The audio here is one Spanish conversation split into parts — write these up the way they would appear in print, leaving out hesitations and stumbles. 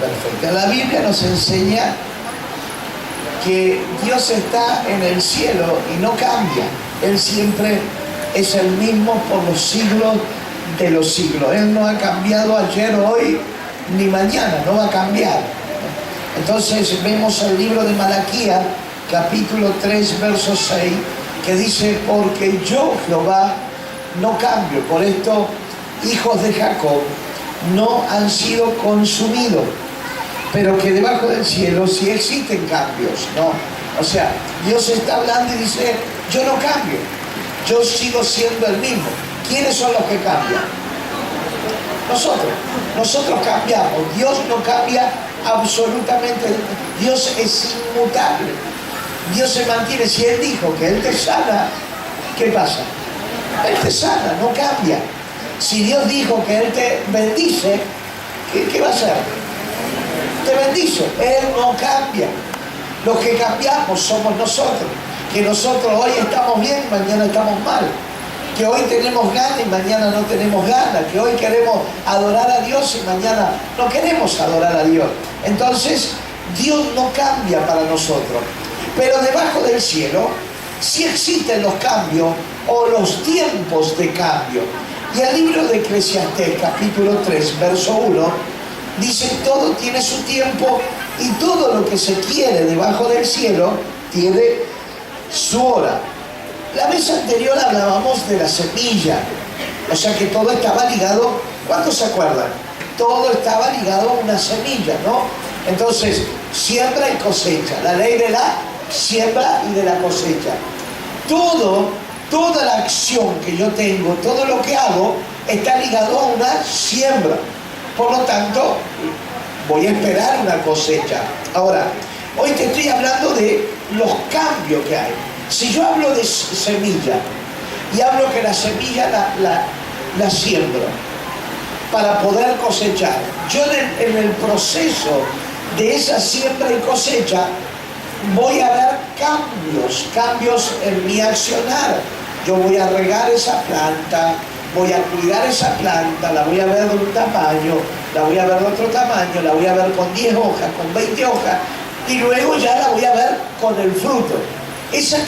perfecta. La Biblia nos enseña que Dios está en el cielo y no cambia. Él siempre es el mismo por los siglos de los siglos. Él no ha cambiado ayer, hoy, ni mañana, no va a cambiar. Entonces vemos el libro de Malaquías, capítulo 3, verso 6, que dice: porque yo, Jehová, no cambio. Por esto, hijos de Jacob no han sido consumidos, pero que debajo del cielo sí existen cambios, ¿no? O sea, Dios está hablando y dice: yo no cambio, yo sigo siendo el mismo. ¿Quiénes son los que cambian? Nosotros cambiamos. Dios no cambia absolutamente. Dios es inmutable. Dios se mantiene. Si Él dijo que Él te sana, ¿qué pasa? Él te sana, no cambia. Si Dios dijo que Él te bendice, ¿qué va a hacer? Te bendice. Él no cambia. Los que cambiamos somos nosotros. Que nosotros hoy estamos bien, mañana estamos mal. Que hoy tenemos ganas y mañana no tenemos ganas. Que hoy queremos adorar a Dios y mañana no queremos adorar a Dios. Entonces, Dios no cambia para nosotros. Pero debajo del cielo sí existen los cambios o los tiempos de cambio. Y el libro de Eclesiastés, capítulo 3, verso 1, dice: todo tiene su tiempo y todo lo que se quiere debajo del cielo tiene su hora. La vez anterior hablábamos de la semilla, o sea que todo estaba ligado. ¿Cuántos se acuerdan? Todo estaba ligado a una semilla, ¿no? Entonces, siembra y cosecha, la ley de la siembra y de la cosecha. Toda la acción que yo tengo, todo lo que hago, está ligado a una siembra. Por lo tanto, voy a esperar una cosecha. Ahora, hoy te estoy hablando de los cambios que hay. Si yo hablo de semilla y hablo que la semilla la siembro para poder cosechar, yo en el proceso de esa siembra y cosecha voy a ver cambios en mi accionar. Yo voy a regar esa planta, voy a cuidar esa planta, la voy a ver de un tamaño, la voy a ver de otro tamaño, la voy a ver con 10 hojas, con 20 hojas, y luego ya la voy a ver con el fruto. Esa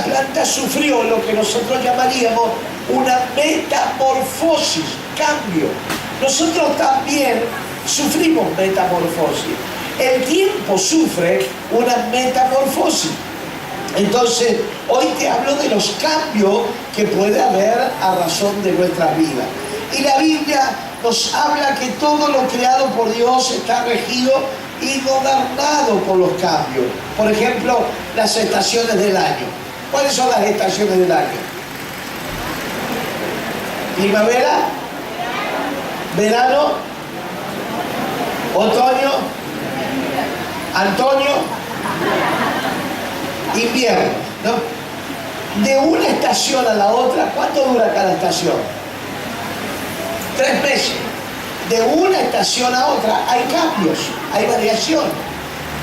planta sufrió lo que nosotros llamaríamos una metamorfosis, cambio. Nosotros también sufrimos metamorfosis. El tiempo sufre una metamorfosis. Entonces, hoy te hablo de los cambios que puede haber a razón de nuestra vida. Y la Biblia nos habla que todo lo creado por Dios está regido y gobernado por los cambios. Por ejemplo, las estaciones del año. ¿Cuáles son las estaciones del año? Primavera, verano, otoño, Antonio, invierno, ¿no? De una estación a la otra, ¿cuánto dura cada estación? 3 meses. De una estación a otra hay cambios, hay variación.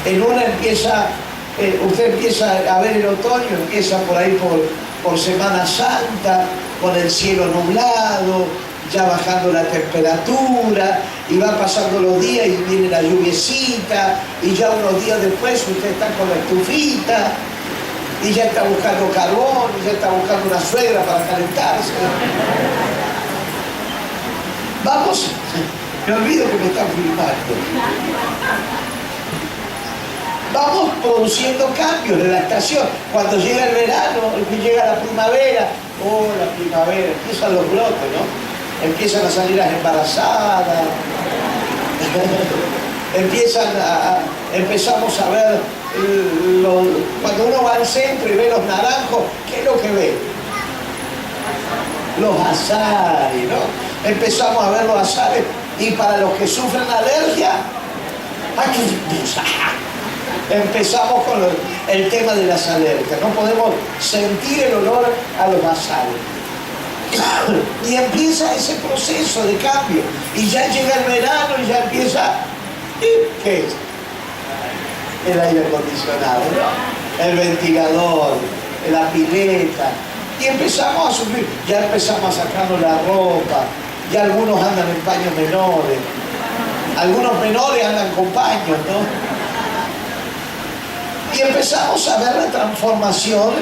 En una usted empieza a ver el otoño, empieza por ahí por Semana Santa, con el cielo nublado, ya bajando la temperatura, y va pasando los días y viene la lluviecita, y ya unos días después usted está con la estufita, y ya está buscando carbón, y ya está buscando una suegra para calentarse. Vamos, me olvido que me están filmando. Vamos produciendo cambios de la estación. Cuando llega el verano, llega la primavera, la primavera, empiezan los brotes, ¿no? Empiezan a salir las embarazadas, empezamos a ver, cuando uno va al centro y ve los naranjos, ¿qué es lo que ve? Los azares, ¿no? Empezamos a ver los azares, y para los que sufren alergia, empezamos con el tema de las alergias. No podemos sentir el olor a los azares. Y empieza ese proceso de cambio. Y ya llega el verano y ya empieza... ¿Qué es? El aire acondicionado, ¿no? El ventilador, la pileta. Y empezamos a sufrir. Ya empezamos a sacarnos la ropa. Ya algunos andan en paños menores. Algunos menores andan con paños, ¿no? Y empezamos a ver la transformación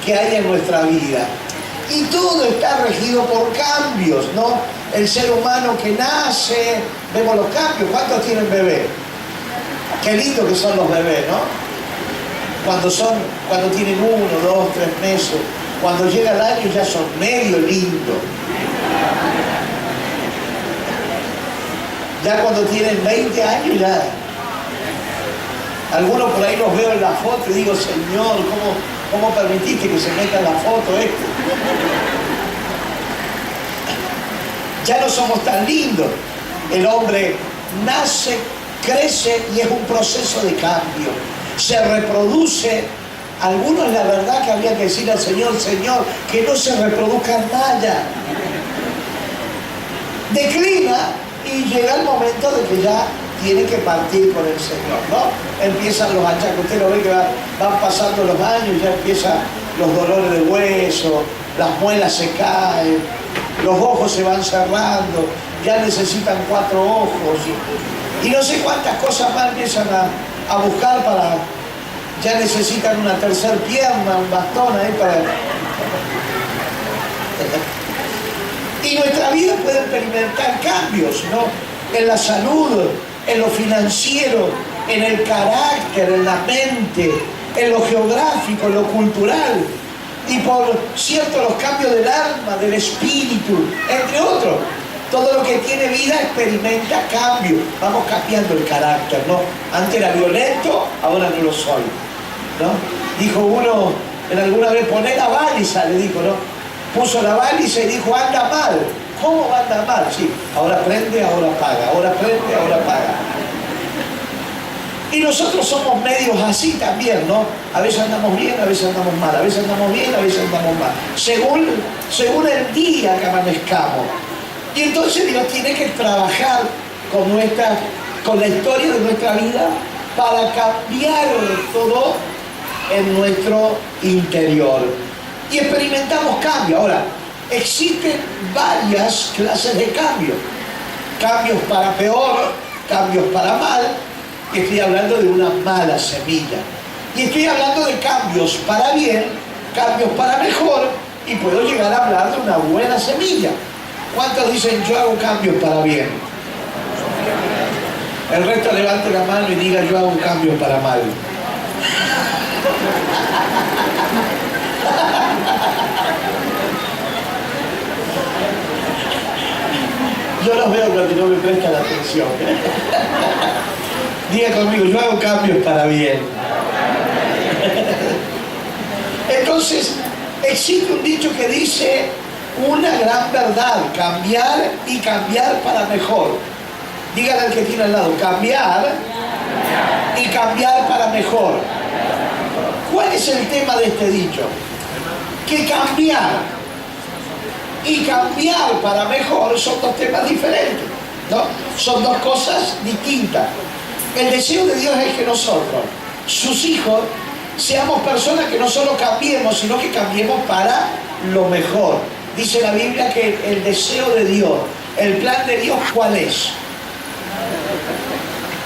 que hay en nuestra vida. Y todo está regido por cambios, ¿no? El ser humano que nace, vemos los cambios. ¿Cuántos tienen bebé? Qué lindo que son los bebés, ¿no? Cuando tienen 1, 2, 3 meses. Cuando llega el año ya son medio lindos. Ya cuando tienen 20 años ya. Algunos por ahí los veo en la foto y digo, Señor, ¿cómo permitiste que se meta en la foto este? Ya no somos tan lindos. El hombre nace, crece y es un proceso de cambio. Se reproduce. Algunos la verdad que habría que decir al Señor, Señor, que no se reproduzcan más ya. Declina y llega el momento de que ya tiene que partir con el Señor, ¿no? Empiezan los achaques, usted lo ve que van pasando los años, ya empiezan los dolores de hueso, las muelas se caen, los ojos se van cerrando, ya necesitan 4 ojos y no sé cuántas cosas más empiezan a buscar para... Ya necesitan una tercera pierna, un bastón ahí para... Y nuestra vida puede experimentar cambios, ¿no? En la salud, en lo financiero, en el carácter, en la mente, en lo geográfico, en lo cultural. Y por cierto, los cambios del alma, del espíritu, entre otros. Todo lo que tiene vida experimenta cambio. Vamos cambiando el carácter, ¿no? Antes era violento, ahora no lo soy, ¿no? Dijo uno, en alguna vez, poné la baliza, le dijo, ¿no? Puso la baliza y dijo, anda mal. ¿Cómo anda mal? Sí, ahora prende, ahora apaga, ahora prende, ahora apaga. Y nosotros somos medios así también, ¿no? A veces andamos bien, a veces andamos mal, a veces andamos bien, a veces andamos mal. Según el día que amanezcamos. Y entonces Dios tiene que trabajar con la historia de nuestra vida para cambiar todo en nuestro interior. Y experimentamos cambio. Ahora, existen varias clases de cambio. Cambios para peor, cambios para mal. Y estoy hablando de una mala semilla. Y estoy hablando de cambios para bien, cambios para mejor. Y puedo llegar a hablar de una buena semilla. ¿Cuántos dicen yo hago cambios para bien? El resto levante la mano y diga yo hago cambios para mal. Yo los veo cuando no me prestan atención. Diga conmigo, yo hago cambios para bien. Entonces, existe un dicho que dice una gran verdad, cambiar y cambiar para mejor. Dígale al que tiene al lado, cambiar y cambiar para mejor. ¿Cuál es el tema de este dicho? Que cambiar y cambiar para mejor son dos temas diferentes, ¿no? Son dos cosas distintas. El deseo de Dios es que nosotros, sus hijos, seamos personas que no solo cambiemos, sino que cambiemos para lo mejor. Dice la Biblia que el deseo de Dios, el plan de Dios, ¿cuál es?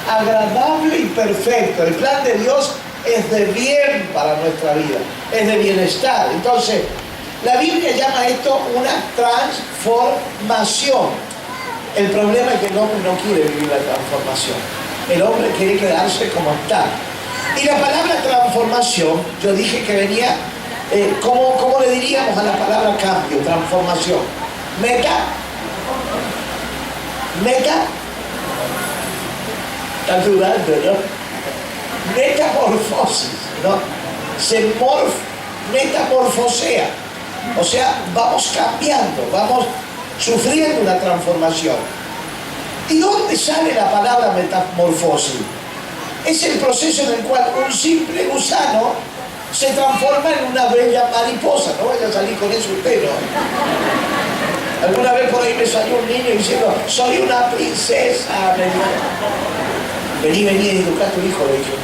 Agradable y perfecto. El plan de Dios es de bien para nuestra vida, es de bienestar. Entonces, la Biblia llama esto una transformación. El problema es que el hombre no quiere vivir la transformación. El hombre quiere quedarse como está. Y la palabra transformación, yo dije que venía, ¿cómo le diríamos a la palabra cambio, transformación? Están dudando, ¿no? Metamorfosis, ¿no? Metamorfosea. O sea, vamos cambiando, vamos sufriendo una transformación. ¿Y dónde sale la palabra metamorfosis? Es el proceso en el cual un simple gusano se transforma en una bella mariposa. No vaya a salir con eso usted, ¿no? Alguna vez por ahí me salió un niño diciendo, soy una princesa. Vení y educa a tu hijo, le dije.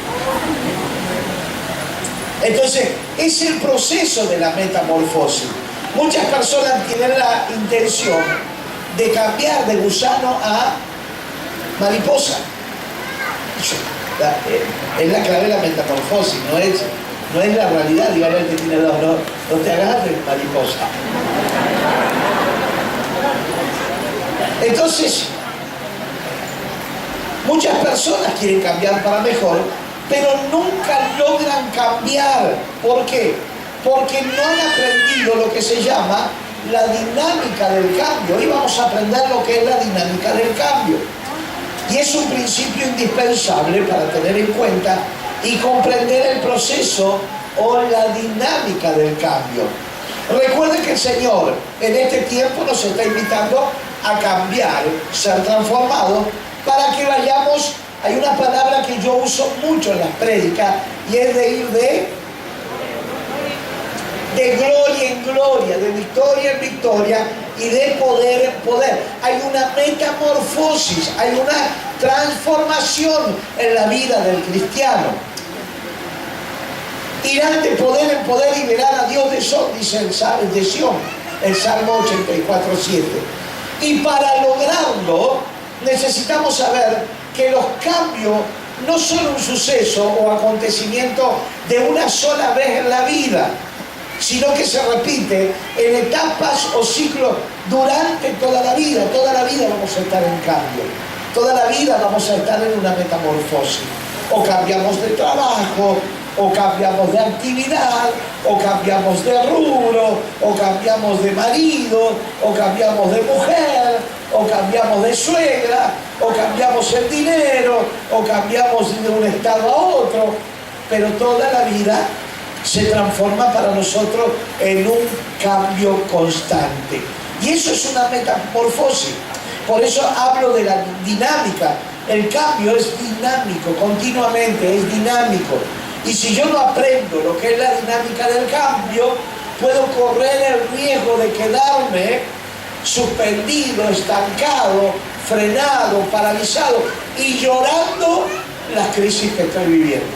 Entonces, es el proceso de la metamorfosis. Muchas personas tienen la intención de cambiar de gusano a mariposa. Es la clave de la metamorfosis, no es la realidad. Dígale al que tiene dos, no te agarres, mariposa. Entonces, muchas personas quieren cambiar para mejor, pero nunca logran cambiar. ¿Por qué? Porque no han aprendido lo que se llama la dinámica del cambio. Hoy vamos a aprender lo que es la dinámica del cambio. Y es un principio indispensable para tener en cuenta y comprender el proceso o la dinámica del cambio. Recuerden que el Señor en este tiempo nos está invitando a cambiar, ser transformados, para que vayamos. Hay una palabra que yo uso mucho en las prédicas y es de ir de gloria en gloria, de victoria en victoria y de poder en poder. Hay una metamorfosis, hay una transformación en la vida del cristiano. Irán de poder en poder y verán a Dios de Sion, dice el Salmo 84:7. Y para lograrlo necesitamos saber que los cambios no son un suceso o acontecimiento de una sola vez en la vida, sino que se repite en etapas o ciclos durante toda la vida. Toda la vida vamos a estar en cambio. Toda la vida vamos a estar en una metamorfosis. O cambiamos de trabajo, o cambiamos de actividad, o cambiamos de rubro, o cambiamos de marido, o cambiamos de mujer, o cambiamos de suegra, o cambiamos el dinero, o cambiamos de un estado a otro, pero toda la vida se transforma para nosotros en un cambio constante. Y eso es una metamorfosis. Por eso hablo de la dinámica. El cambio es dinámico, continuamente es dinámico. Y si yo no aprendo lo que es la dinámica del cambio, puedo correr el riesgo de quedarme suspendido, estancado, frenado, paralizado y llorando las crisis que estoy viviendo.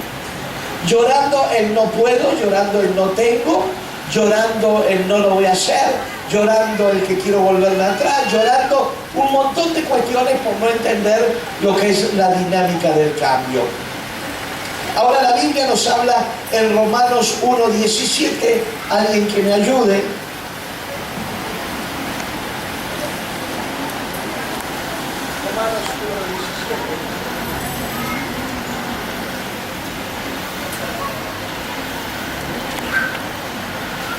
Llorando el no puedo, llorando el no tengo, llorando el no lo voy a hacer, llorando el que quiero volverme atrás, llorando un montón de cuestiones por no entender lo que es la dinámica del cambio. Ahora la Biblia nos habla en Romanos 1:17, alguien que me ayude. Romanos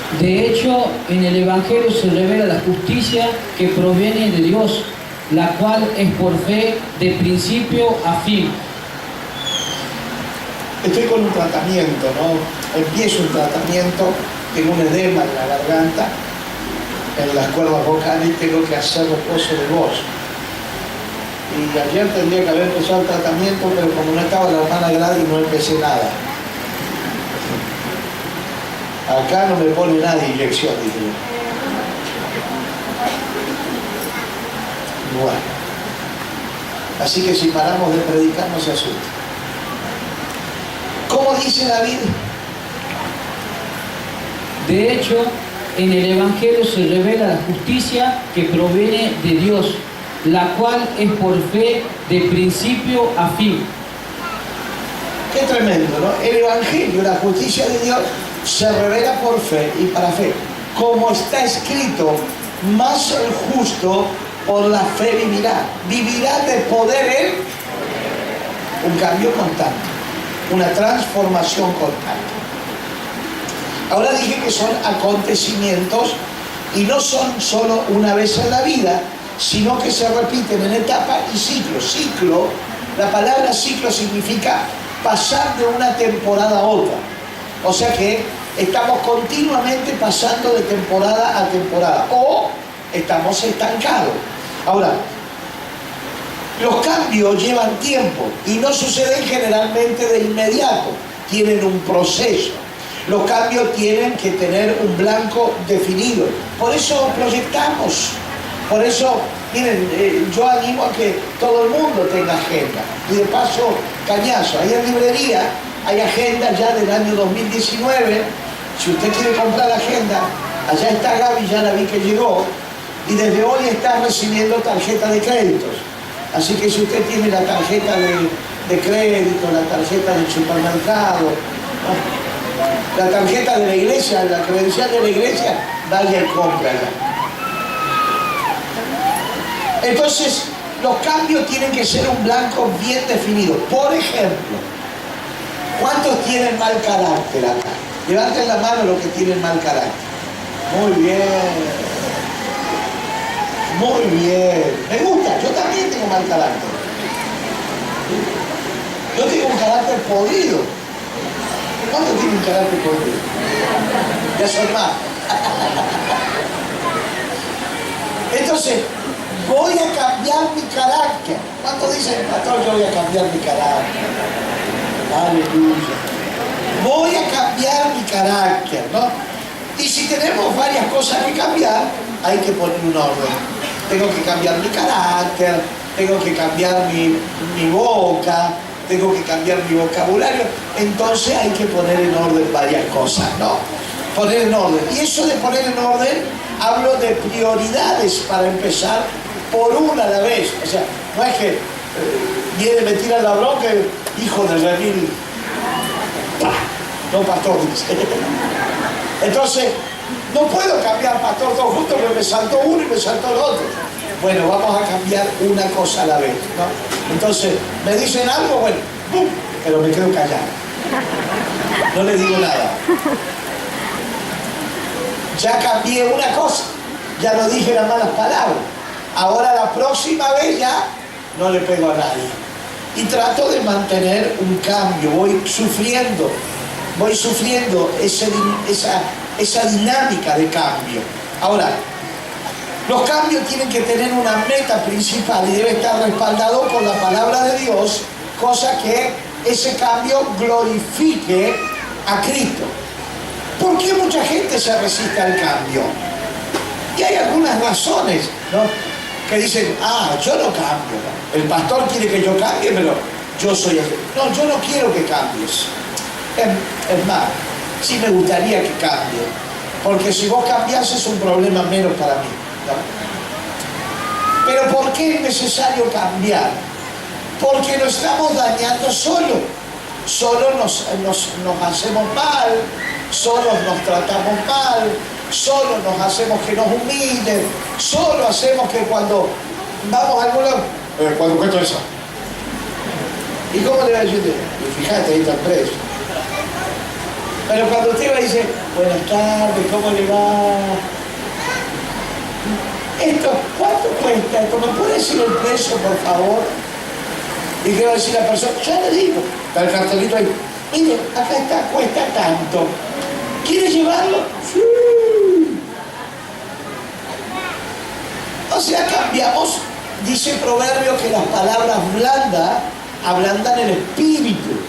1:17. De hecho, en el Evangelio se revela la justicia que proviene de Dios, la cual es por fe de principio a fin. Estoy con un tratamiento, ¿no? Empiezo un tratamiento, tengo un edema en la garganta, en las cuerdas vocales, y tengo que hacer reposo de voz. Y ayer tendría que haber empezado el tratamiento, pero como no estaba la hermana Gladys, no empecé nada. Acá no me pone nadie inyección, dije yo. Bueno. Así que si paramos de predicar, no se asusten. ¿Cómo dice David? De hecho, en el Evangelio se revela la justicia que proviene de Dios, la cual es por fe de principio a fin. Qué tremendo, ¿no? El Evangelio, la justicia de Dios, se revela por fe y para fe. Como está escrito, más el justo por la fe vivirá. Vivirá de poder en un cambio constante, una transformación constante. Ahora dije que son acontecimientos y no son solo una vez en la vida, sino que se repiten en etapas y ciclos. Ciclo, la palabra ciclo significa pasar de una temporada a otra. O sea que estamos continuamente pasando de temporada a temporada o estamos estancados. Ahora, los cambios llevan tiempo y no suceden generalmente de inmediato, tienen un proceso. Los cambios tienen que tener un blanco definido. Por eso proyectamos. Por eso, miren, yo animo a que todo el mundo tenga agenda. Y de paso, cañazo, ahí en librería hay agenda ya del año 2019. Si usted quiere comprar agenda, allá está Gaby, ya la vi que llegó. Y desde hoy está recibiendo tarjeta de créditos. Así que si usted tiene la tarjeta de crédito, la tarjeta del supermercado, ¿no? La tarjeta de la iglesia, la credencial de la iglesia, vaya y cómprala. Entonces, los cambios tienen que ser un blanco bien definido. Por ejemplo, ¿cuántos tienen mal carácter acá? Levanten la mano los que tienen mal carácter. Muy bien. Muy bien. Me gusta. Yo también tengo mal carácter. Yo tengo un carácter podrido. ¿Cuántos tienen un carácter podrido? Ya son más. Entonces, voy a cambiar mi carácter. ¿Cuántos dicen, pastor, yo voy a cambiar mi carácter? Aleluya. Voy a cambiar mi carácter, ¿no? Y si tenemos varias cosas que cambiar, hay que poner un orden. Tengo que cambiar mi carácter, tengo que cambiar mi boca, tengo que cambiar mi vocabulario. Entonces hay que poner en orden varias cosas, ¿no? Poner en orden. Y eso de poner en orden, hablo de prioridades para empezar por una a la vez. O sea, no es que viene, me tira la bronca, hijo de remil. No, pastor, dice. Entonces, no puedo cambiar, pastor, todo junto, porque me saltó uno y me saltó el otro. Bueno, vamos a cambiar una cosa a la vez, ¿no? Entonces, me dicen algo, bueno, ¡pum!, pero me quedo callado. No le digo nada. Ya cambié una cosa, ya no dije las malas palabras. Ahora la próxima vez ya no le pego a nadie. Y trato de mantener un cambio, voy sufriendo esa dinámica de cambio. Ahora, los cambios tienen que tener una meta principal y debe estar respaldado por la palabra de Dios, cosa que ese cambio glorifique a Cristo. ¿Por qué mucha gente se resiste al cambio? Y hay algunas razones, ¿no?, que dicen, yo no cambio, ¿no? El pastor quiere que yo cambie, pero yo soy así. No, yo no quiero que cambies. Es más, sí me gustaría que cambie, porque si vos cambiás es un problema menos para mí, ¿no? Pero ¿por qué es necesario cambiar? Porque nos estamos dañando solo nos hacemos mal, solos nos tratamos mal, solo nos hacemos que nos humillen, solo hacemos que cuando vamos a algún lado, ¿cuánto cuesta eso? ¿Y cómo le va a decir? Fíjate, ahí está el precio. Pero cuando usted va y dice, buenas tardes, ¿cómo le va? Esto, ¿cuánto cuesta esto? ¿Me puede decir el precio, por favor? ¿Y qué va a decir la persona? Ya le digo, está el cartelito ahí. Mire, acá está, cuesta tanto. ¿Quiere llevarlo? Sí. O sea, cambiamos, dice el proverbio, que las palabras blandas ablandan el espíritu.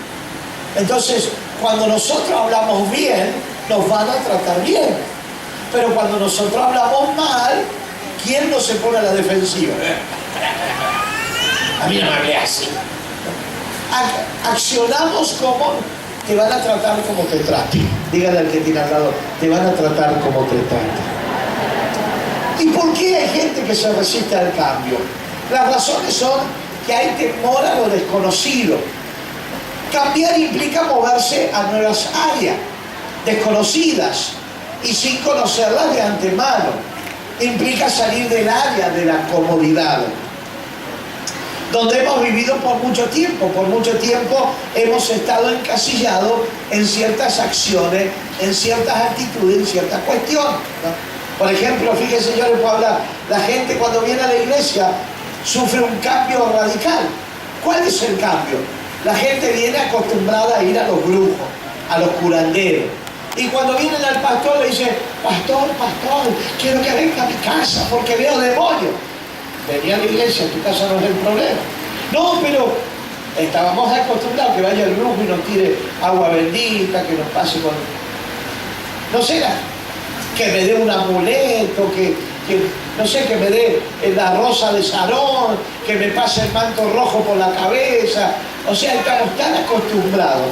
Entonces, cuando nosotros hablamos bien, nos van a tratar bien. Pero cuando nosotros hablamos mal, ¿quién no se pone a la defensiva? A mí no me hablé así. Accionamos como te van a tratar como te traten. Dígale al que tiene al lado, te van a tratar como te tratan. ¿Y por qué hay gente que se resiste al cambio? Las razones son que hay temor a lo desconocido. Cambiar implica moverse a nuevas áreas desconocidas y sin conocerlas de antemano. Implica salir del área de la comodidad, donde hemos vivido por mucho tiempo. Por mucho tiempo hemos estado encasillados en ciertas acciones, en ciertas actitudes, en ciertas cuestiones, ¿no? Por ejemplo, fíjense, yo les puedo hablar, la gente cuando viene a la iglesia sufre un cambio radical. ¿Cuál es el cambio? La gente viene acostumbrada a ir a los brujos, a los curanderos. Y cuando vienen al pastor le dicen, pastor, quiero que venga a mi casa porque veo demonios. Venía a la iglesia, tu casa no es el problema. No, pero estábamos acostumbrados que vaya el brujo y nos tire agua bendita, que nos pase con... No sé, que me dé un amuleto, que no sé, que me dé la rosa de Sarón, que me pase el manto rojo por la cabeza. O sea, estamos tan acostumbrados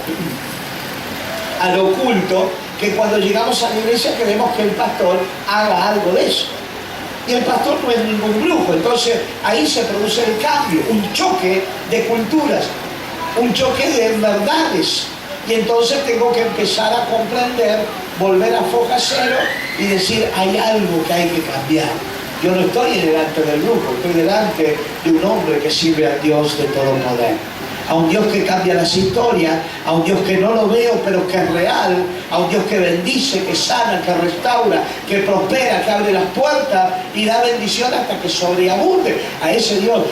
al oculto que cuando llegamos a la iglesia queremos que el pastor haga algo de eso. y el pastor no es ningún brujo. Entonces ahí se produce el cambio, un choque de culturas, un choque de verdades. Y entonces tengo que empezar a comprender, volver a foja cero y decir, hay algo que hay que cambiar. Yo no estoy delante del brujo, estoy delante de un hombre que sirve al Dios de todo poder. A un Dios que cambia las historias, a un Dios que no lo veo pero que es real, a un Dios que bendice, que sana, que restaura, que prospera, que abre las puertas y da bendición hasta que sobreabunde. A ese Dios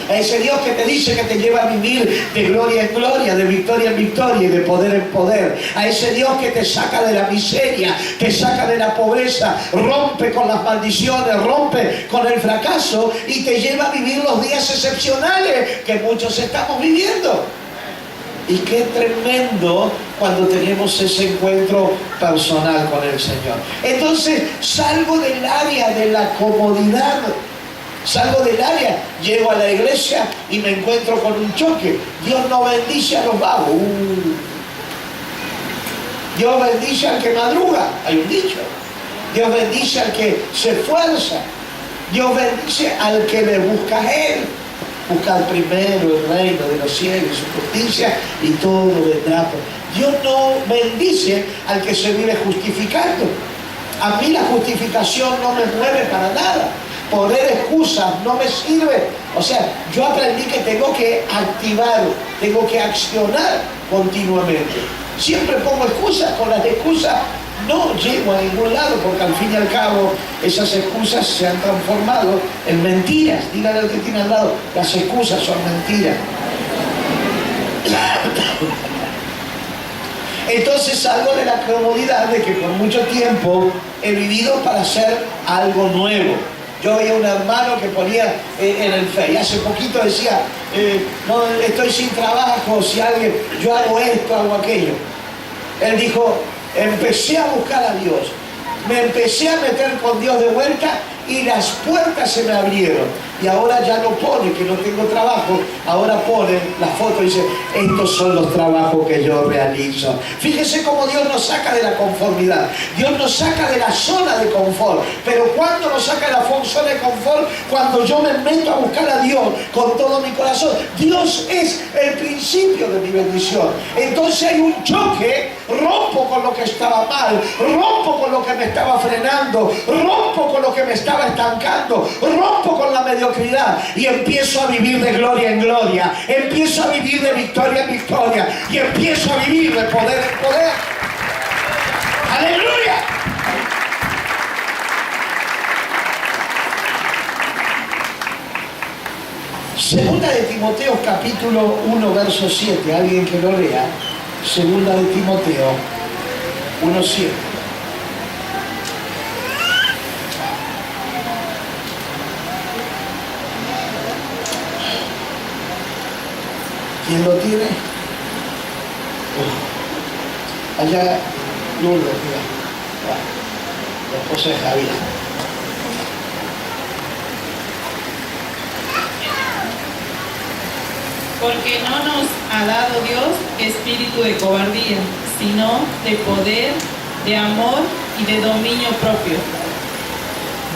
que te dice que te lleva a vivir de gloria en gloria, de victoria en victoria y de poder en poder. A ese Dios que te saca de la miseria, te saca de la pobreza, rompe con las maldiciones, rompe con el fracaso y te lleva a vivir los días excepcionales que muchos estamos viviendo. Y qué tremendo cuando tenemos ese encuentro personal con el Señor. Entonces salgo del área de la comodidad, salgo del área, llego a la iglesia y me encuentro con un choque. Dios no bendice a los vagos. Dios bendice al que madruga, hay un dicho. Dios bendice al que se esfuerza. Dios bendice al que le busca a Él. Buscar primero el reino de los cielos y su justicia y todo vendrá. Dios no bendice al que se vive justificando. A mí la justificación no me mueve para nada. Poner excusas no me sirve. O sea, yo aprendí que tengo que activar, tengo que accionar continuamente. Siempre pongo excusas, con las excusas no llego a ningún lado, porque al fin y al cabo esas excusas se han transformado en mentiras. Dígale al que tiene al lado, las excusas son mentiras. Entonces salgo de la comodidad de que por mucho tiempo he vivido para hacer algo nuevo. Yo veía un hermano que ponía en el Face, hace poquito decía, no, estoy sin trabajo, si alguien, yo hago esto, hago aquello. Él dijo, empecé a buscar a Dios, me empecé a meter con Dios de vuelta y las puertas se me abrieron. Y ahora ya no pone que no tengo trabajo, ahora pone la foto y dice, estos son los trabajos que yo realizo. Fíjese cómo Dios nos saca de la conformidad, Dios nos saca de la zona de confort. Pero ¿cuándo nos saca de la zona de confort? Cuando yo me meto a buscar a Dios con todo mi corazón. Dios es el principio de mi bendición. Entonces hay un choque, rompo con lo que estaba mal, rompo con lo que me estaba frenando, rompo con lo que me estaba estancando, rompo con la mediocridad y empiezo a vivir de gloria en gloria, empiezo a vivir de victoria en victoria y empiezo a vivir de poder en poder. ¡Aleluya! Segunda de Timoteo capítulo 1 verso 7, alguien que lo lea. Segunda de Timoteo 1:7. ¿Quién lo tiene? Allá, Lourdes, mira. La esposa de Javier. Porque no nos ha dado Dios espíritu de cobardía, sino de poder, de amor y de dominio propio.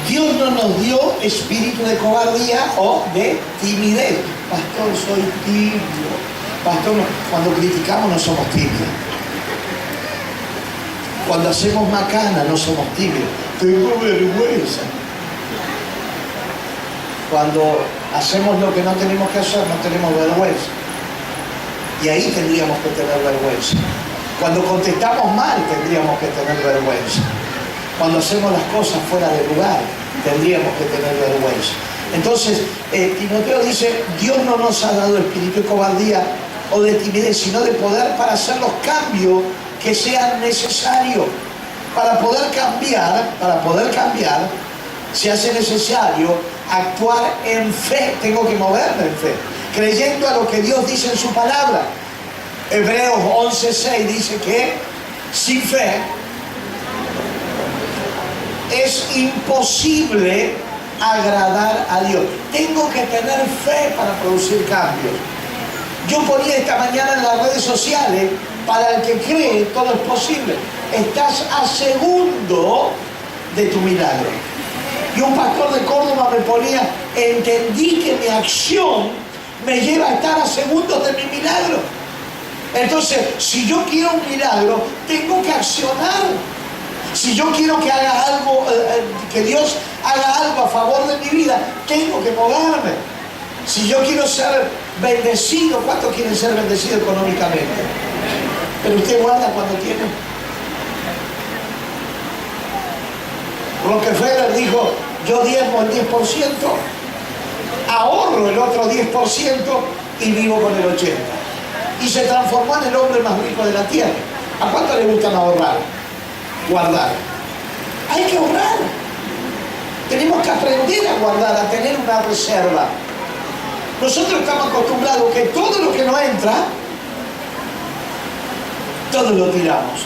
Dios no nos dio espíritu de cobardía o de timidez. Pastor, soy tibio. Pastor, cuando criticamos no somos tibios. Cuando hacemos macana no somos tibios. Tengo vergüenza. Cuando hacemos lo que no tenemos que hacer, no tenemos vergüenza. Y ahí tendríamos que tener vergüenza. Cuando contestamos mal, tendríamos que tener vergüenza. Cuando hacemos las cosas fuera de lugar, tendríamos que tener vergüenza. Entonces, Timoteo dice, Dios no nos ha dado espíritu de cobardía o de timidez, sino de poder para hacer los cambios que sean necesarios. Para poder cambiar, se hace necesario actuar en fe. Tengo que moverme en fe, creyendo a lo que Dios dice en su palabra. Hebreos 11:6 dice que sin fe es imposible agradar a Dios. Tengo que tener fe para producir cambios. Yo ponía esta mañana en las redes sociales, para el que cree todo es posible. Estás a segundo de tu milagro. Y un pastor de Córdoba me ponía, entendí que mi acción me lleva a estar a segundos de mi milagro. Entonces, si yo quiero un milagro, tengo que accionar. Si yo quiero que haga algo, que Dios haga algo a favor de mi vida, tengo que moverme. Si yo quiero ser bendecido, ¿cuántos quieren ser bendecidos económicamente? Pero usted guarda cuando tiene. Rockefeller dijo, yo diezmo el 10%, ahorro el otro 10% y vivo con el 80%. Y se transformó en el hombre más rico de la tierra. ¿A cuánto le gustan ahorrar? Guardar. Hay que ahorrar. Tenemos que aprender a guardar, a tener una reserva. Nosotros estamos acostumbrados que todo lo que no entra, todo lo tiramos.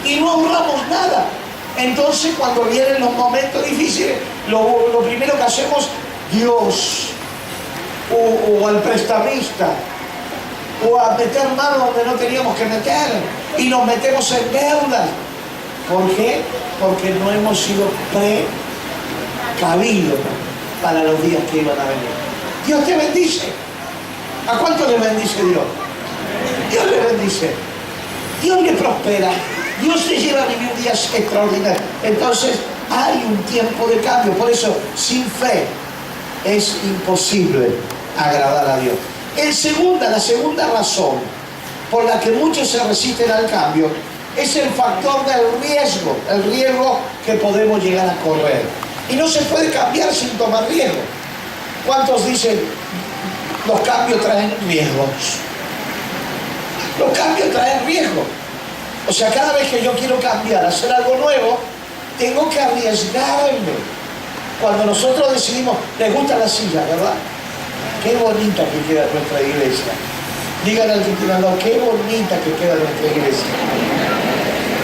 Y no ahorramos nada. Entonces, cuando vienen los momentos difíciles, lo primero que hacemos, Dios, o al prestamista, o a meter mano donde no teníamos que meter, y nos metemos en deudas. ¿Por qué? Porque no hemos sido precavidos para los días que iban a venir. Dios te bendice. ¿A cuánto le bendice Dios? Dios le bendice. Dios le prospera. Dios te lleva a vivir días extraordinarios. Entonces, hay un tiempo de cambio. Por eso, sin fe, es imposible agradar a Dios. La segunda razón por la que muchos se resisten al cambio es el factor del riesgo, el riesgo que podemos llegar a correr. Y no se puede cambiar sin tomar riesgo. ¿Cuántos dicen, los cambios traen riesgos? Los cambios traen riesgo. O sea, cada vez que yo quiero cambiar, hacer algo nuevo, tengo que arriesgarme. Cuando nosotros decidimos, les gusta la silla, ¿verdad? Qué bonita que queda nuestra iglesia. Díganle al que tiene al lado, qué bonita que queda nuestra iglesia.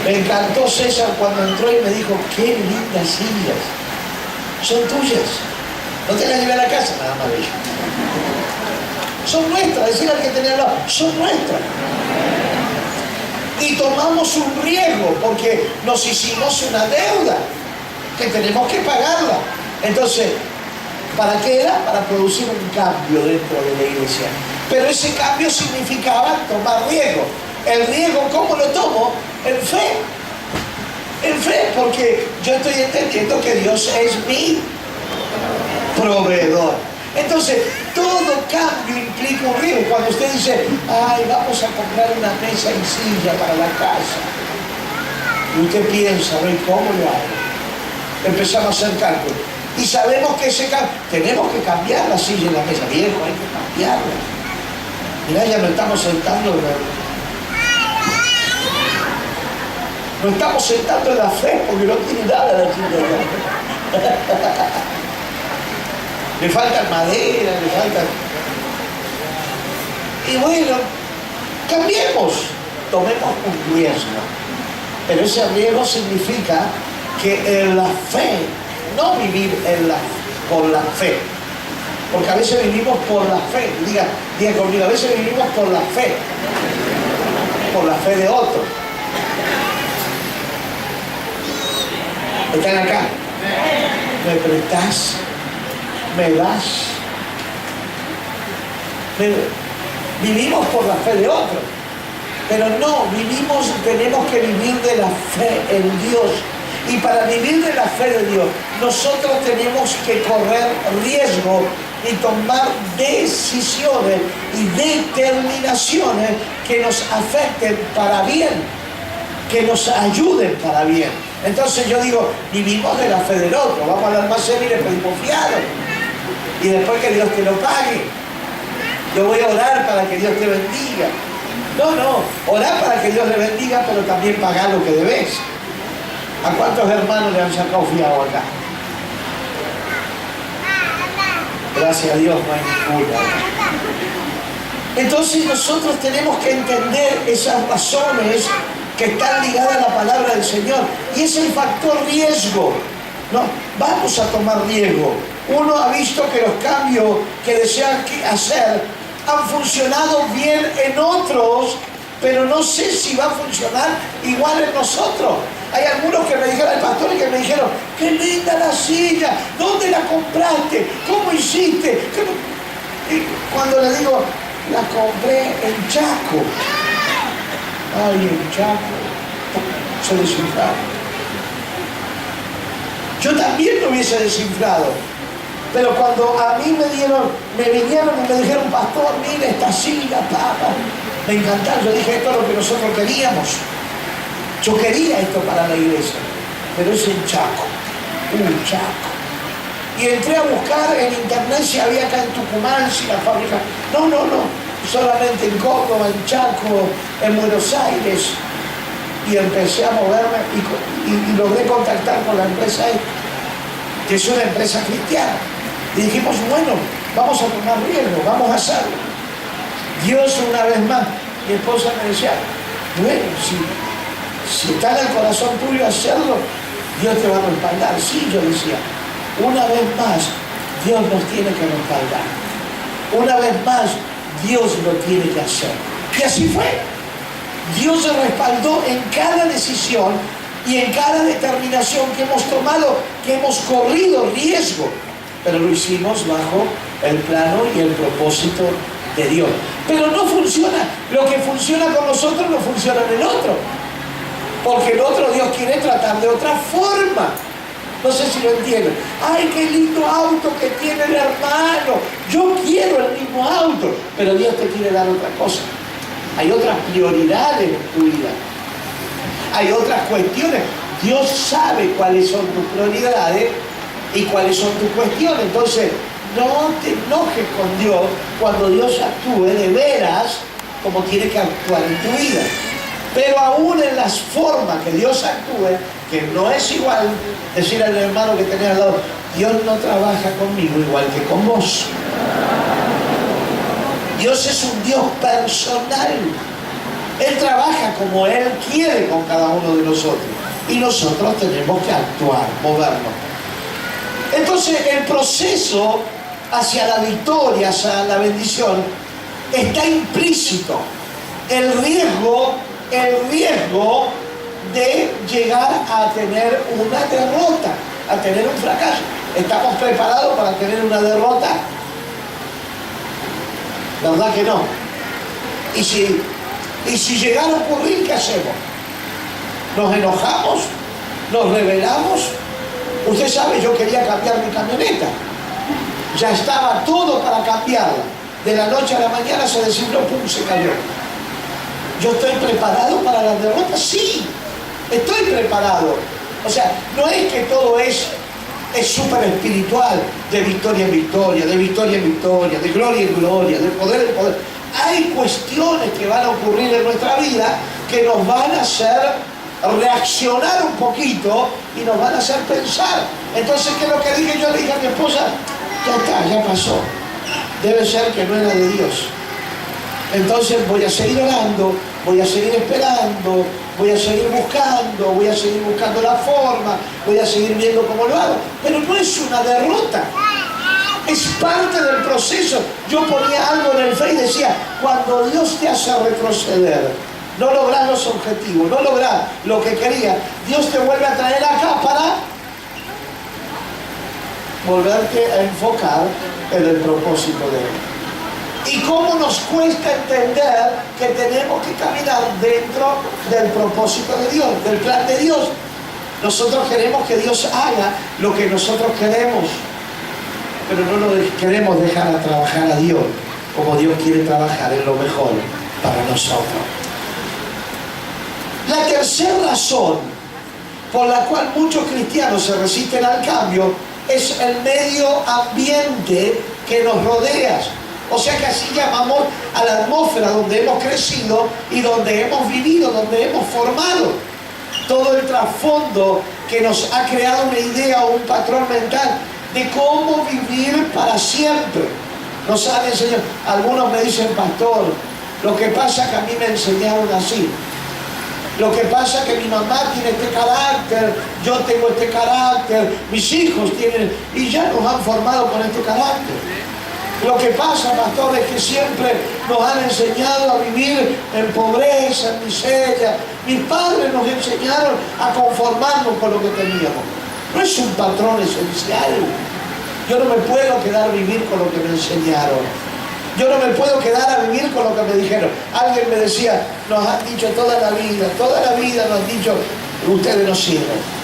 Me encantó César cuando entró y me dijo, qué lindas sillas. Son tuyas. No te las llevé a la casa, nada más de ellas. Son nuestras, decir al que tenía al lado, son nuestras. Y tomamos un riesgo porque nos hicimos una deuda que tenemos que pagarla. Entonces, ¿para qué era? Para producir un cambio dentro de la iglesia. Pero ese cambio significaba tomar riesgo. El riesgo, ¿cómo lo tomo? En fe. En fe, porque yo estoy entendiendo que Dios es mi proveedor. Entonces, todo cambio implica un riesgo. Cuando usted dice, ay, vamos a comprar una mesa y silla para la casa, y usted piensa, ¿no? ¿Cómo lo hago? Empezamos a hacer cálculos. Y sabemos que ese cambio, tenemos que cambiar la silla y la mesa. Viejo, hay que cambiarla. Mirá, ya no estamos sentando en no estamos sentando en la fe porque no tiene nada la silla. Le faltan madera, le faltan... Y bueno, cambiemos, tomemos un riesgo. Pero ese riesgo significa que en la fe, no vivir por la fe. Porque a veces vivimos por la fe. Diga conmigo, a veces vivimos por la fe. Por la fe de otro. Están acá. ¿Me prestás? ¿Me das? Vivimos por la fe de otro. Pero no, tenemos que vivir de la fe en Dios. Y para vivir de la fe de Dios, nosotros tenemos que correr riesgo y tomar decisiones y determinaciones que nos afecten para bien, que nos ayuden para bien. Entonces yo digo, vivimos de la fe del otro, vamos a hablar más serio y le pedimos fiado. Y después que Dios te lo pague. Yo voy a orar para que Dios te bendiga. No, orar para que Dios le bendiga, pero también pagar lo que debes. ¿A cuántos hermanos le han sacado fiado acá? Gracias a Dios no hay ninguna. Entonces nosotros tenemos que entender esas razones que están ligadas a la palabra del Señor. Y es el factor riesgo. ¿No? Vamos a tomar riesgo. Uno ha visto que los cambios que desean hacer han funcionado bien en otros, pero no sé si va a funcionar igual en nosotros. Hay algunos que me dijeron, hay pastores que me dijeron, qué linda la silla, ¿dónde la compraste? ¿Cómo hiciste? Y cuando le digo, la compré en Chaco. Ay, en Chaco. Se desinflaron. Yo también me hubiese desinflado. Pero cuando a mí me vinieron y me dijeron, pastor, mire esta silla, papá, me encantaron. Yo dije, esto es lo que nosotros queríamos. Yo quería esto para la iglesia, pero es en Chaco, Chaco. Y entré a buscar en internet si había acá en Tucumán, si la fábrica. No, solamente en Córdoba, en Chaco, en Buenos Aires. Y empecé a moverme y logré contactar con la empresa que es una empresa cristiana. Y dijimos, bueno, vamos a tomar riesgo, vamos a hacerlo. Dios una vez más, mi esposa me decía, bueno, si está en el corazón tuyo hacerlo, Dios te va a respaldar. Sí, yo decía, una vez más, Dios nos tiene que respaldar. Una vez más, Dios lo tiene que hacer. Y así fue. Dios se respaldó en cada decisión y en cada determinación que hemos tomado, que hemos corrido riesgo, pero lo hicimos bajo el plano y el propósito de Dios. Pero no funciona. Lo que funciona con nosotros no funciona en el otro, porque el otro Dios quiere tratar de otra forma. No sé si lo entienden. ¡Ay, qué lindo auto que tiene el hermano! Yo quiero el mismo auto, pero Dios te quiere dar otra cosa. Hay otras prioridades en tu vida. Hay otras cuestiones. Dios sabe cuáles son tus prioridades y cuáles son tus cuestiones. Entonces, no te enojes con Dios cuando Dios actúe de veras como tiene que actuar en tu vida. Pero aún en las formas que Dios actúe, que no es igual decir al hermano que tenés al lado, Dios no trabaja conmigo igual que con vos. Dios es un Dios personal. Él trabaja como Él quiere con cada uno de nosotros. Y nosotros tenemos que actuar, movernos. Entonces el proceso hacia la victoria, hacia la bendición, está implícito. El riesgo de llegar a tener una derrota, a tener un fracaso. ¿Estamos preparados para tener una derrota? La verdad que no. Y si llegara a ocurrir, ¿qué hacemos? ¿Nos enojamos? ¿Nos rebelamos? Usted sabe, yo quería cambiar mi camioneta. Ya estaba todo para cambiarla. De la noche a la mañana se desinfló, pum, se cayó. ¿Yo estoy preparado para la derrota? Sí, estoy preparado. O sea, no es que todo es súper espiritual, de victoria en victoria, de victoria en victoria, de gloria en gloria, de poder en poder. Hay cuestiones que van a ocurrir en nuestra vida que nos van a hacer reaccionar un poquito y nos van a hacer pensar. Entonces, ¿qué es lo que dije? Yo le dije a mi esposa, ya está, ya pasó. Debe ser que no era de Dios. Entonces voy a seguir orando, voy a seguir esperando, voy a seguir buscando la forma, voy a seguir viendo cómo lo hago. Pero no es una derrota, es parte del proceso. Yo ponía algo en el Face y decía, cuando Dios te hace retroceder, no lográs los objetivos, no lográs lo que querías, Dios te vuelve a traer acá para volverte a enfocar en el propósito de Él. Y cómo nos cuesta entender que tenemos que caminar dentro del propósito de Dios, del plan de Dios. Nosotros queremos que Dios haga lo que nosotros queremos, pero no nos queremos dejar a trabajar a Dios como Dios quiere trabajar en lo mejor para nosotros. La tercera razón por la cual muchos cristianos se resisten al cambio es el medio ambiente que nos rodea. O sea que así llamamos a la atmósfera donde hemos crecido y donde hemos vivido, donde hemos formado. Todo el trasfondo que nos ha creado una idea o un patrón mental de cómo vivir para siempre. Nos han enseñado. Algunos me dicen, pastor, lo que pasa es que a mí me enseñaron así. Lo que pasa es que mi mamá tiene este carácter, yo tengo este carácter, mis hijos tienen, y ya nos han formado con este carácter. Lo que pasa, pastor, es que siempre nos han enseñado a vivir en pobreza, pobreza, en miseria. Mis padres nos enseñaron a conformarnos con lo que teníamos. No es un patrón esencial. Yo no me puedo quedar a vivir con lo que me enseñaron. Yo no me puedo quedar a vivir con lo que me dijeron. Alguien me decía, nos han dicho toda la vida nos han dicho, ustedes no sirven.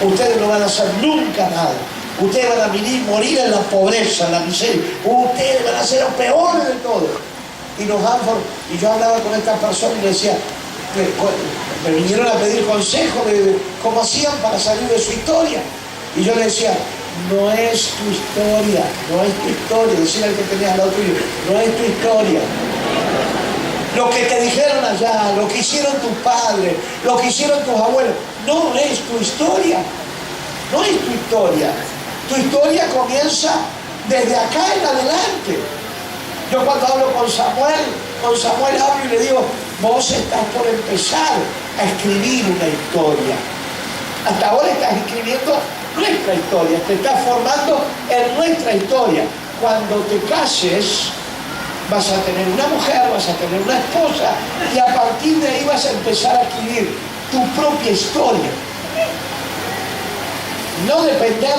Ustedes no van a hacer nunca nada. Ustedes van a morir en la pobreza, en la miseria. Ustedes van a ser los peores de todos. Y yo hablaba con esta persona y le decía, me vinieron a pedir consejo de cómo hacían para salir de su historia. Y yo le decía, no es tu historia, decía el que tenías al lado tuyo, no es tu historia. Lo que te dijeron allá, lo que hicieron tus padres, lo que hicieron tus abuelos, no es tu historia. No es tu historia. Tu historia comienza desde acá en adelante. Yo cuando hablo con Samuel hablo y le digo, vos estás por empezar a escribir una historia. Hasta ahora estás escribiendo nuestra historia, te estás formando en nuestra historia. Cuando te cases, vas a tener una mujer, vas a tener una esposa, y a partir de ahí vas a empezar a escribir tu propia historia. No depender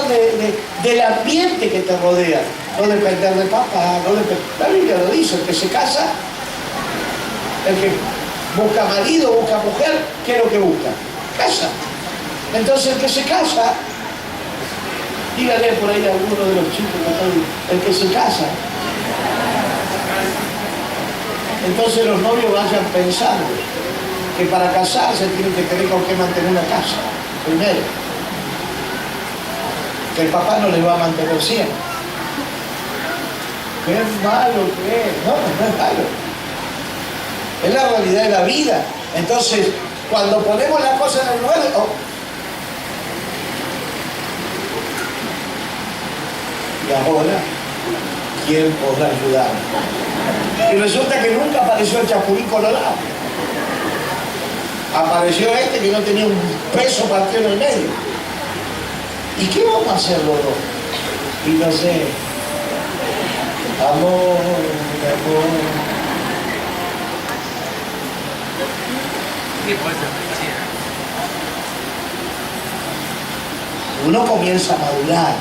del ambiente que te rodea, no depender de papá, la Biblia lo dice, el que se casa, el que busca marido, busca mujer, ¿qué es lo que busca? Casa. Entonces el que se casa, dígale por ahí a alguno de los chicos que están, el que se casa. Entonces los novios vayan pensando que para casarse tienen que tener con qué mantener una casa, primero. Que el papá no les va a mantener siempre. Qué malo que es. No es malo. Es la realidad de la vida. Entonces, cuando ponemos la cosa en el lugar, y ahora, ¿quién podrá ayudar? Y resulta que nunca apareció el Chapulín Colorado. Apareció este que no tenía un peso partido en el medio. ¿Y qué vamos a hacer los dos? Y no sé, amor. Uno comienza a madurar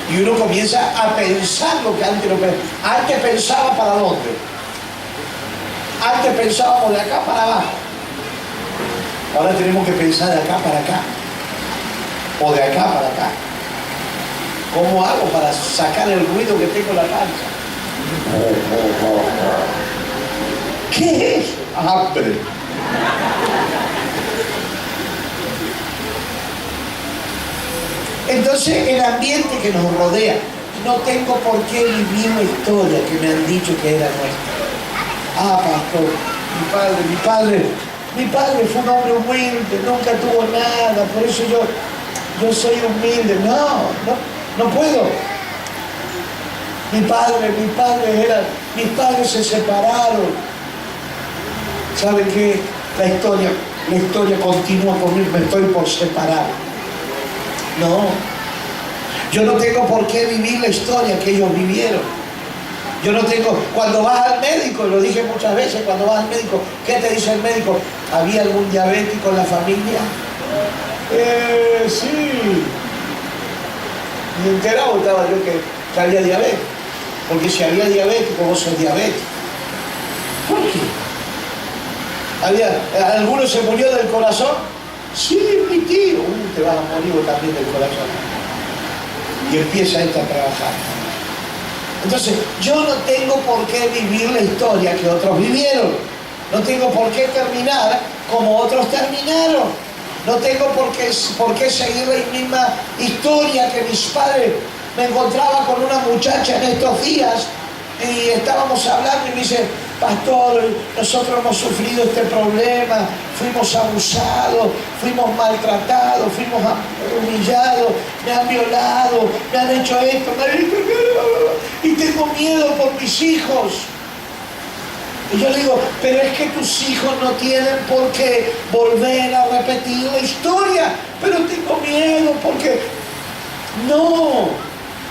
y uno comienza a pensar lo que antes no pensaba. Antes pensaba para dónde. Antes pensábamos de acá para abajo. Ahora tenemos que pensar de acá para acá. O de acá para acá. ¿Cómo hago para sacar el ruido que tengo en la panza? ¿Qué es? Hambre. Entonces el ambiente que nos rodea, no tengo por qué vivir la historia que me han dicho que era nuestra. Ah, pastor, mi padre fue un hombre humilde, nunca tuvo nada, por eso yo soy humilde. No puedo. Mis padres se separaron. ¿Saben qué? La historia continúa conmigo, me estoy por separar. No. Yo no tengo por qué vivir la historia que ellos vivieron. Yo no tengo. Cuando vas al médico, lo dije muchas veces, cuando vas al médico, ¿qué te dice el médico? ¿Había algún diabético en la familia? Sí. Ni enterado estaba yo que había diabetes. Porque si había diabético, vos sos diabético. ¿Por qué? ¿Alguno se murió del corazón? Sí, mi tío. Te vas a morir vos también del corazón. Y empieza esto a trabajar. Entonces, yo no tengo por qué vivir la historia que otros vivieron. No tengo por qué terminar como otros terminaron. No tengo por qué seguir la misma historia que mis padres. Me encontraba con una muchacha en estos días y estábamos hablando y me dice, pastor, nosotros hemos sufrido este problema, fuimos abusados, fuimos maltratados, fuimos humillados, me han violado, me han hecho esto, y tengo miedo por mis hijos. Y yo le digo, pero es que tus hijos no tienen por qué volver a repetir la historia, pero tengo miedo porque no.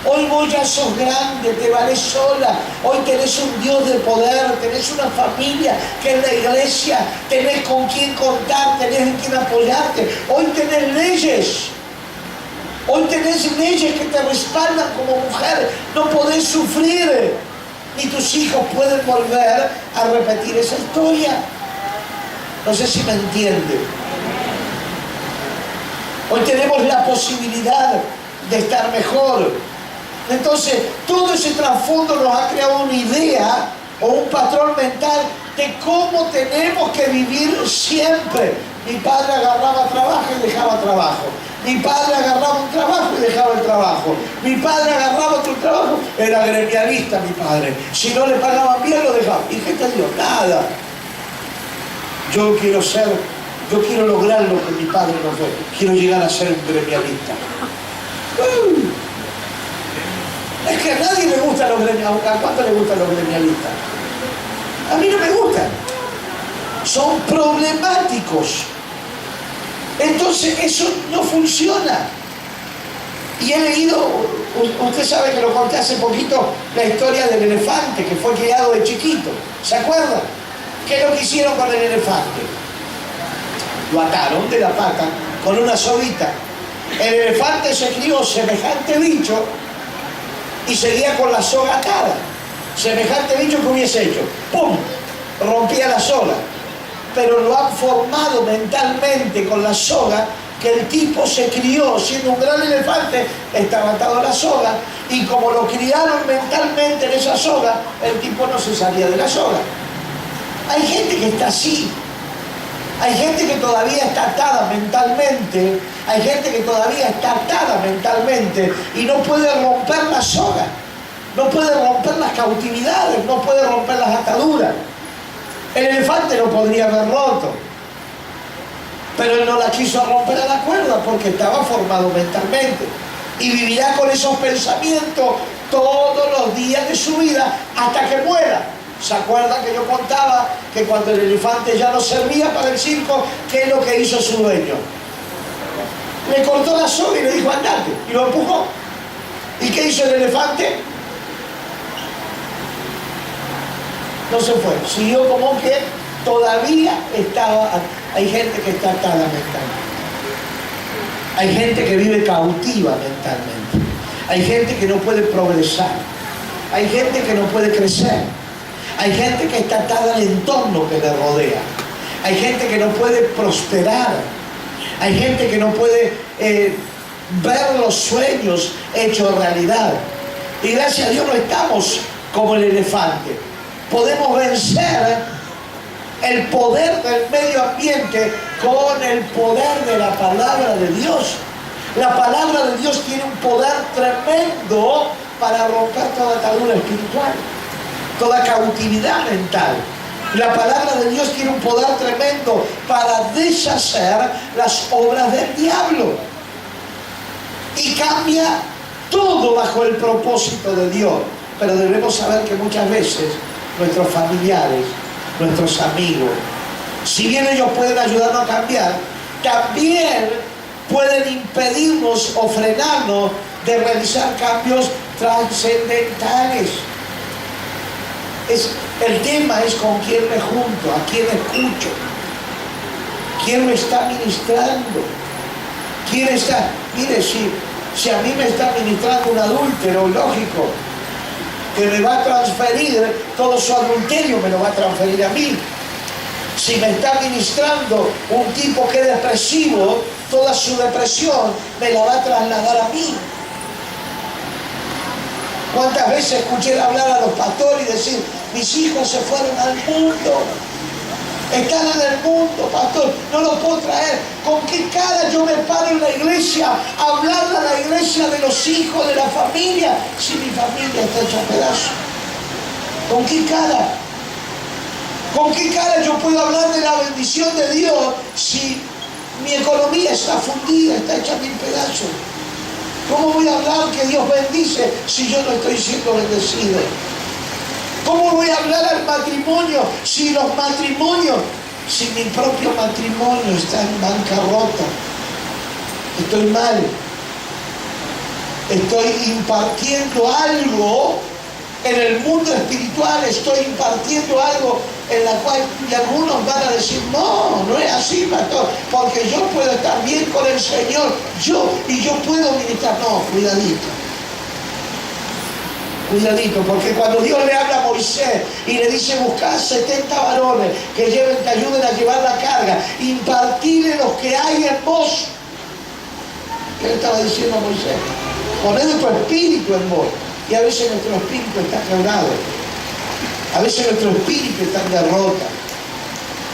Hoy vos ya sos grande, te valés sola. Hoy tenés un Dios de poder, tenés una familia que es la iglesia, tenés con quién contar, tenés en quién apoyarte. Hoy tenés leyes. Hoy tenés leyes que te respaldan como mujer. No podés sufrir. Ni tus hijos pueden volver a repetir esa historia. No sé si me entiende. Hoy tenemos la posibilidad de estar mejor. Entonces, todo ese trasfondo nos ha creado una idea o un patrón mental de cómo tenemos que vivir siempre. Mi padre agarraba trabajo y dejaba trabajo. Mi padre agarraba un trabajo y dejaba el trabajo. Mi padre agarraba otro trabajo, era gremialista mi padre. Si no le pagaban bien, lo dejaba. ¿Y qué te digo? Nada. Yo quiero lograr lo que mi padre no fue. Quiero llegar a ser un gremialista. Es que a nadie le gustan los gremialistas. ¿A cuánto le gustan los gremialistas? A mí no me gustan. Son problemáticos. Entonces eso no funciona. Y he leído, usted sabe que lo conté hace poquito, la historia del elefante que fue criado de chiquito. ¿Se acuerdan? ¿Qué es lo que hicieron con el elefante? Lo ataron de la pata con una soguita. El elefante se crió semejante bicho y seguía con la soga atada. Semejante bicho que hubiese hecho. ¡Pum! Rompía la soga. Pero lo han formado mentalmente con la soga, que el tipo se crió siendo un gran elefante, estaba atado a la soga, y como lo criaron mentalmente en esa soga, el tipo no se salía de la soga. Hay gente que está así. Hay gente que todavía está atada mentalmente, hay gente que todavía está atada mentalmente y no puede romper la soga, no puede romper las cautividades, no puede romper las ataduras. El elefante lo podría haber roto, pero él no la quiso romper a la cuerda porque estaba formado mentalmente y vivirá con esos pensamientos todos los días de su vida hasta que muera. ¿Se acuerdan que yo contaba que cuando el elefante ya no servía para el circo, qué es lo que hizo su dueño? Le cortó la soga y le dijo andate, y lo empujó. ¿Y qué hizo el elefante? No se fue, siguió como que todavía estaba. Hay gente que está atada mentalmente. Hay gente que vive cautiva mentalmente. Hay gente que no puede progresar. Hay gente que no puede crecer. Hay gente que está atada al entorno que le rodea. Hay gente que no puede prosperar. Hay gente que no puede ver los sueños hechos realidad. Y gracias a Dios no estamos como el elefante. Podemos vencer el poder del medio ambiente con el poder de la palabra de Dios. La palabra de Dios tiene un poder tremendo para romper toda atadura espiritual, toda cautividad mental. La palabra de Dios tiene un poder tremendo para deshacer las obras del diablo. Y cambia todo bajo el propósito de Dios. Pero debemos saber que muchas veces nuestros familiares, nuestros amigos, si bien ellos pueden ayudarnos a cambiar, también pueden impedirnos o frenarnos de realizar cambios trascendentales. El tema es con quién me junto, a quién escucho, quién me está ministrando, quién está. Mire, si a mí me está ministrando un adúltero, lógico, que me va a transferir todo su adulterio, me lo va a transferir a mí. Si me está ministrando un tipo que es depresivo, toda su depresión me la va a trasladar a mí. ¿Cuántas veces escuché hablar a los pastores y decir, mis hijos se fueron al mundo, están en el mundo, pastor, no los puedo traer? ¿Con qué cara yo me paro en la iglesia a hablarle a la iglesia de los hijos, de la familia, si mi familia está hecha a pedazos? ¿Con qué cara? ¿Con qué cara yo puedo hablar de la bendición de Dios si mi economía está fundida, está hecha a mil pedazos? ¿Cómo voy a hablar que Dios bendice si yo no estoy siendo bendecido? ¿Cómo voy a hablar al matrimonio si mi propio matrimonio está en bancarrota? Estoy mal. Estoy impartiendo algo en el mundo espiritual, estoy impartiendo algo en la cual, y algunos van a decir, no, no es así, pastor, porque yo puedo estar bien con el Señor, yo puedo ministrar. No, cuidadito. Cuidadito, porque cuando Dios le habla a Moisés y le dice, buscad 70 varones que te ayuden a llevar la carga, impartirle los que hay en vos. ¿Qué le estaba diciendo a Moisés? Poned tu espíritu en vos. Y a veces nuestro espíritu está quebrado. A veces nuestro espíritu está en derrota.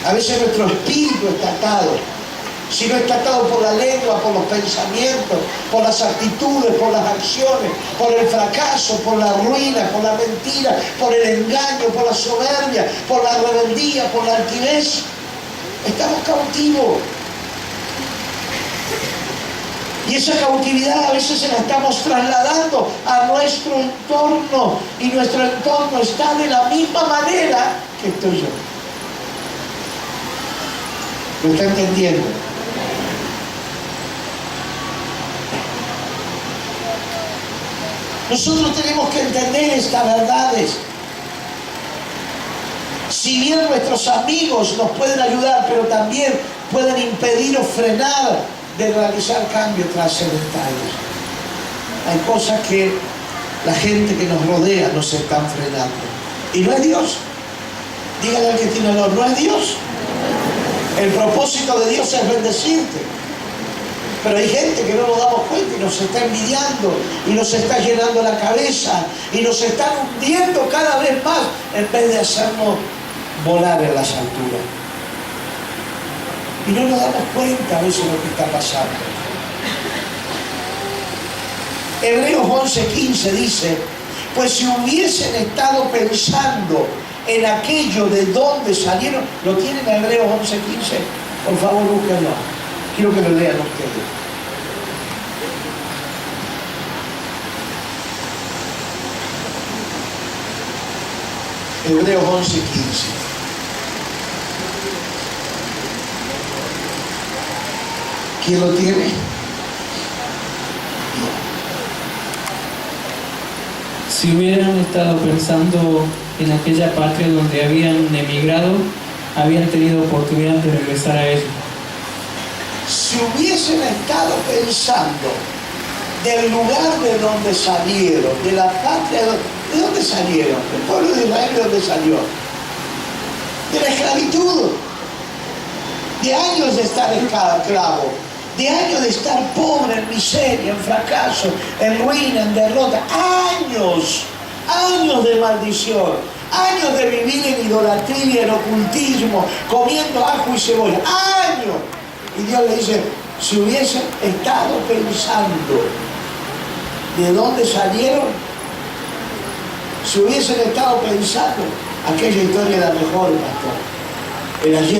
A veces nuestro espíritu está atado. Si no está atado por la lengua, por los pensamientos, por las actitudes, por las acciones, por el fracaso, por la ruina, por la mentira, por el engaño, por la soberbia, por la rebeldía, por la altivez, estamos cautivos. Y esa cautividad a veces se la estamos trasladando a nuestro entorno. Y nuestro entorno está de la misma manera que estoy yo. ¿Lo está entendiendo? Nosotros tenemos que entender estas verdades. Si bien nuestros amigos nos pueden ayudar, pero también pueden impedir o frenar de realizar cambios trascendentales. Hay cosas que la gente que nos rodea nos están frenando. Y no es Dios. Dígale al que tiene olor, no es Dios. El propósito de Dios es bendecirte. Pero hay gente que no nos damos cuenta y nos está envidiando y nos está llenando la cabeza y nos está hundiendo cada vez más en vez de hacernos volar en las alturas. Y no nos damos cuenta a veces de lo que está pasando. Hebreos 11:15 dice, pues si hubiesen estado pensando en aquello de donde salieron, ¿lo tienen en Hebreos 11:15? Por favor, búsquenlo. Quiero que lo lean ustedes. Hebreos 11:15. ¿Quién lo tiene? Si hubieran estado pensando en aquella patria donde habían emigrado, habían tenido oportunidad de regresar a ella. Si hubiesen estado pensando del lugar de donde salieron, de la patria, ¿de dónde salieron? El pueblo de Israel, ¿de dónde salió? De la esclavitud, de años de estar esclavo, de años de estar pobre, en miseria, en fracaso, en ruina, en derrota, años de maldición, años de vivir en idolatría, en ocultismo, comiendo ajo y cebolla, años. Y Dios le dice, si hubiesen estado pensando de dónde salieron, si hubiesen estado pensando, aquella historia era mejor, pastor. El ayer